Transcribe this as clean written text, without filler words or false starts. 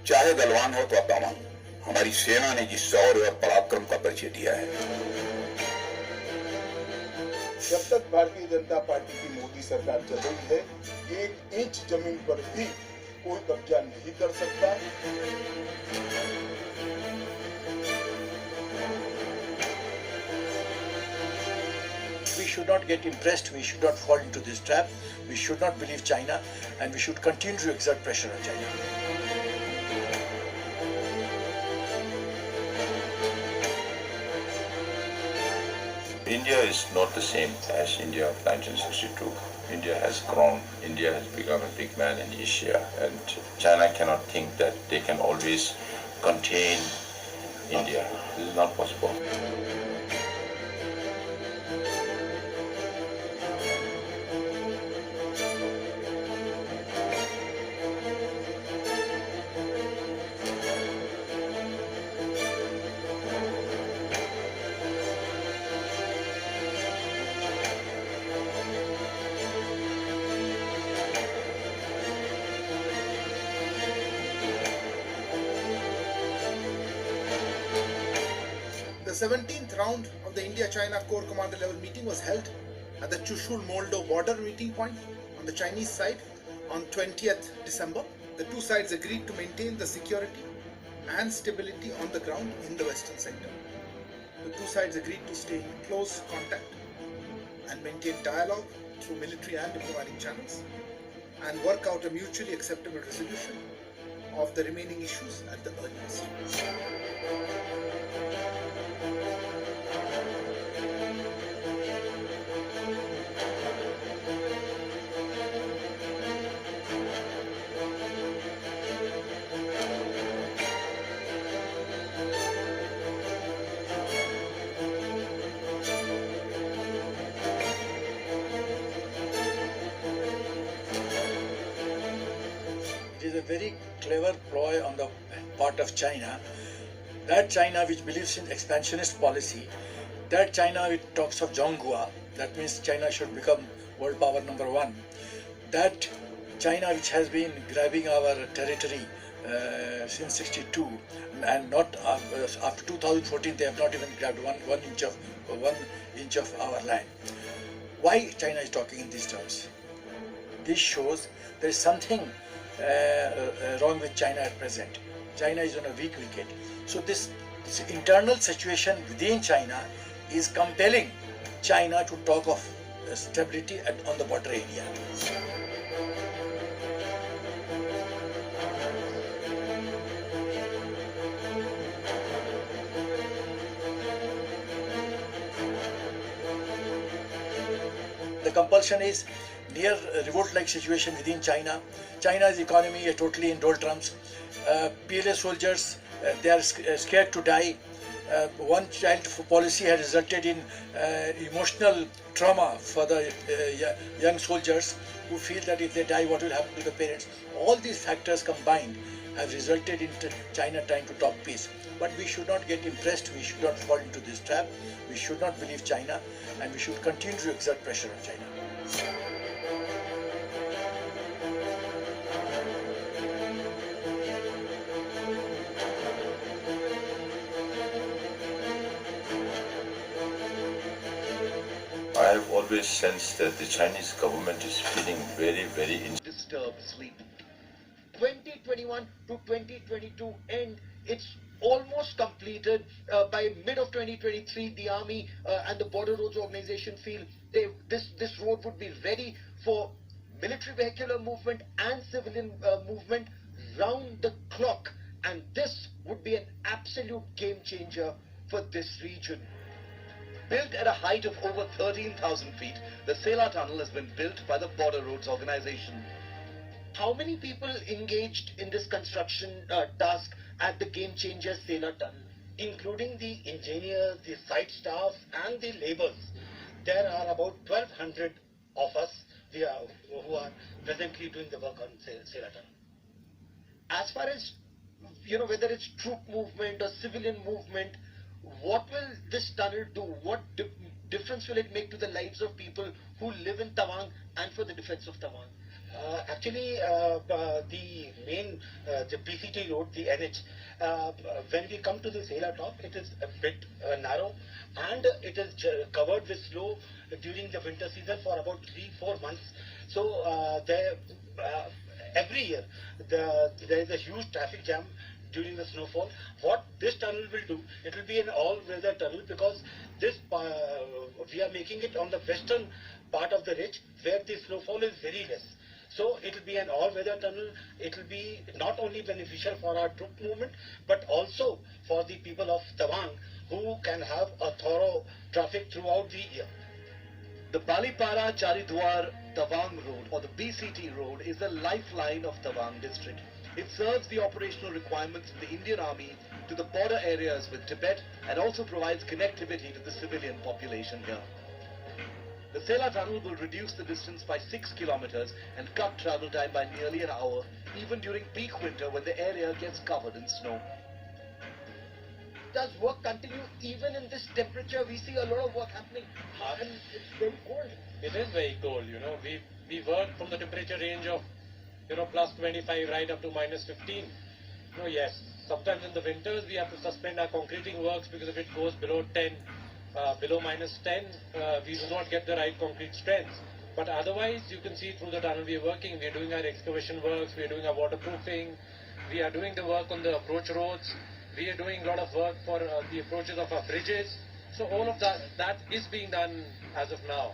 चाहे गलवान हो तो तवांग, हमारी सेना ने जिस शौर्य और पराक्रम का परिचय दिया है। जब तक भारतीय जनता पार्टी की मोदी सरकार चल रही है, 1 इंच जमीन पर भी कोई कब्जा नहीं कर सकता। We should not get impressed, we should not fall into this trap, we should not believe China, and we should continue to exert pressure on China. India is not the same as India of 1962. India has grown, India has become a big man in Asia, and China cannot think that they can always contain India. This is not possible. The 17th round of the India-China Corps Commander level meeting was held at the Chushul-Moldo border meeting point on the Chinese side on 20th December. The two sides agreed to maintain the security and stability on the ground in the western sector. The two sides agreed to stay in close contact and maintain dialogue through military and diplomatic channels and work out a mutually acceptable resolution of the remaining issues at the earliest. It is a very clever ploy on the part of China, that China which believes in expansionist policy, that China which talks of Zhonghua, that means China should become world power number 1, that China which has been grabbing our territory since 62 and not after 2014 they have not even grabbed one inch of our land. Why China is talking in these terms? This shows there is something wrong with China at present. China is on a weak wicket. So this internal situation within China is compelling China to talk of stability on the border area. The compulsion is near revolt-like situation within China. China's economy is totally in doldrums. PLA soldiers, they are scared to die. One child policy has resulted in emotional trauma for the young soldiers who feel that if they die, what will happen to the parents. All these factors combined have resulted in China trying to talk peace. But we should not get impressed, we should not fall into this trap, we should not believe China, and we should continue to exert pressure on China. I have always sensed that the Chinese government is feeling very disturbed sleep. 2021 to 2022 end, it's almost completed. By mid of 2023, the Army and the Border Roads Organization feel this road would be ready for military vehicular movement and civilian movement round the clock, and this would be an absolute game changer for this region. Built at a height of over 13,000 feet, the Sela Tunnel has been built by the Border Roads Organization. How many people engaged in this construction task at the game changer Sela Tunnel, including the engineers, the site staff and the laborers? There are about 1,200 of us who are presently doing the work on Sela Tunnel. As far as, whether it's troop movement or civilian movement, what will this tunnel do? What difference will it make to the lives of people who live in Tawang and for the defense of Tawang? The main, the PCT road, the NH, when we come to the Sela top, it is a bit narrow, and it is covered with snow during the winter season for about 3-4 months. So every year there is a huge traffic jam during the snowfall. What this tunnel will do, it will be an all-weather tunnel, because this we are making it on the western part of the ridge where the snowfall is very less. So it will be an all-weather tunnel. It will be not only beneficial for our troop movement, but also for the people of Tawang, who can have a thorough traffic throughout the year. The Balipara Charidwar Tawang Road, or the BCT Road, is the lifeline of Tawang district. It serves the operational requirements of the Indian Army to the border areas with Tibet, and also provides connectivity to the civilian population here. The Sela tunnel will reduce the distance by 6 kilometers and cut travel time by nearly an hour, even during peak winter when the area gets covered in snow. Does work continue even in this temperature? We see a lot of work happening, and it's very cold. It is very cold, we work from the temperature range of, plus 25 right up to minus 15. Yes, sometimes in the winters we have to suspend our concreting works, because if it goes below 10, below minus 10, we do not get the right concrete strength. But otherwise, you can see through the tunnel we are working. We are doing our excavation works, we are doing our waterproofing, we are doing the work on the approach roads, we are doing a lot of work for the approaches of our bridges. So all of that is being done as of now.